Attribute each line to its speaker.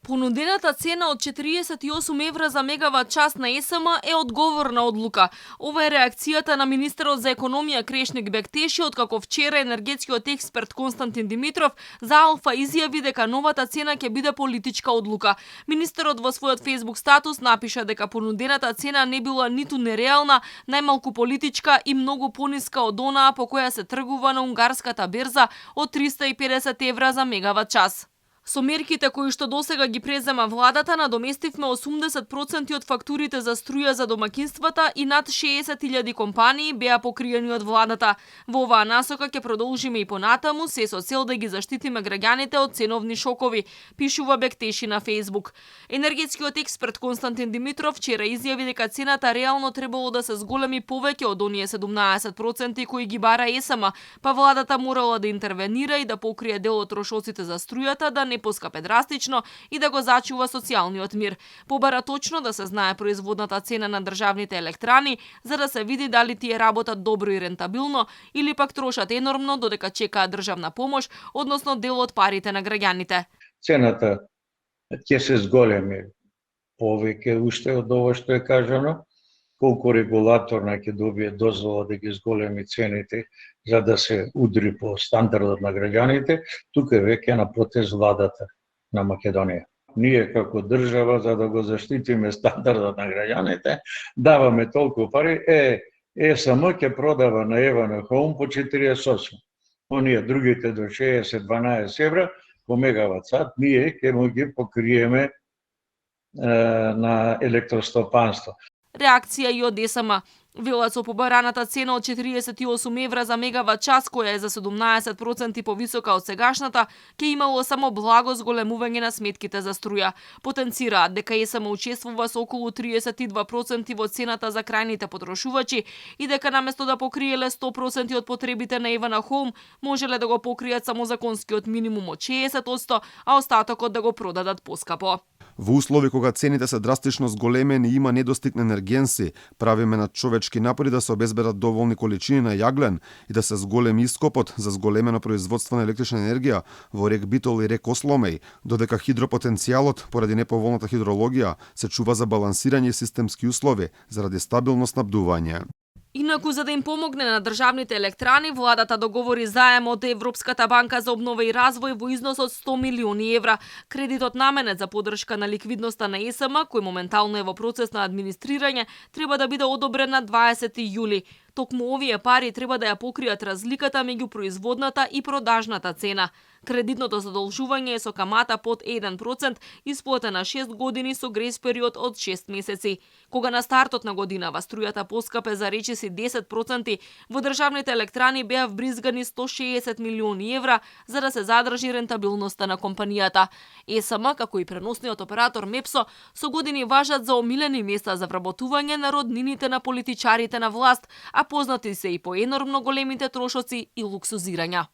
Speaker 1: Понудената цена од 48 евра за мегават час на ЕСМ е одговорна одлука. Ова е реакцијата на министерот за економија Крешник Бектеши, откако вчера енергетскиот експерт Константин Димитров за Алфа изјави дека новата цена ќе биде политичка одлука. Министерот во својот Facebook статус напиша дека понудената цена не била ниту нереална, најмалку политичка и многу пониска од онаа по која се тргува на унгарската берза од 350 евра за мегават час. Со мерките кои што досега ги презема владата, надоместивме 80% од фактурите за струја за домакинствата и над 60.000 компании беа покриени од владата. Во оваа насока ќе продолжиме и понатаму, се со цел да ги заштитиме граѓаните од ценовни шокови, пишува Бектеши на Facebook. Енергетскиот експерт Константин Димитров вчера изјави дека цената реално требало да се зголеми повеќе од оние 17% кои ги бара ЕСМ, па владата морала да интервенира и да покрие дел од трошоците за струјата, да не поскапе драстично и да го зачува социјалниот мир. Побара точно да се знае производната цена на државните електрани, за да се види дали тие работат добро и рентабилно или пак трошат енормно додека чекаат државна помош, односно дел од парите на граѓаните.
Speaker 2: Цената ќе се зголеми повеќе уште од ова што е кажано, колку регулаторна ќе добие дозвола да ги зголеми цените за да се удри по стандардот на граѓаните, тука е веќе на потез владата на Македонија. Ние како држава, за да го заштитиме стандардот на граѓаните, даваме толку пари, ЕСМ ќе продава на Евана Хоум по 48. Оние другите до 60-12 евра по мегават сат, ние ќе му ги покриеме на електростопанство.
Speaker 1: Реакција и од ЕСМ. Велат со побараната цена од 48 евра за мегават час, која е за 17% повисока од сегашната, ќе имало само благо зголемување на сметките за струја. Потенцираат дека ЕСМ учествува со околу 32% во цената за крајните потрошувачи и дека наместо да покриеле 100% од потребите на Евана Хоум, можеле да го покријат само законскиот минимум од 60%, а остатокот да го продадат поскапо.
Speaker 3: Во услови кога цените се драстично зголемени и има недостиг на енергенси, правиме на човечки напори да се обезбедат доволни количини на јаглен и да се зголеми ископот за зголемено производство на електрична енергија во рек Битол и рек Осломеј, додека хидропотенцијалот поради неповолната хидрологија се чува за балансирање и системски услови заради стабилно снабдување.
Speaker 1: Инаку, за да им помогне на државните електрани, владата договори заем од Европската банка за обнова и развој во износ од 100 милиони евра. Кредитот наменет за поддршка на ликвидноста на ЕСМ, кој моментално е во процес на администрирање, треба да биде одобрен на 20 јули. Токму овие пари треба да ја покријат разликата меѓу производната и продажната цена. Кредитното задолжување е со камата под 1%, исплатена 6 години со грејс период од 6 месеци. Кога на стартот на годинава струјата поскапе за речиси 10%, во државните електрани беа вбризгани 160 милиони евра за да се задржи рентабилноста на компанијата. ЕСМ, како и преносниот оператор МЕПСО, со години важат за омилени места за вработување на роднините на политичарите на власт, а познати се и по енормно големите трошоци и луксузирања.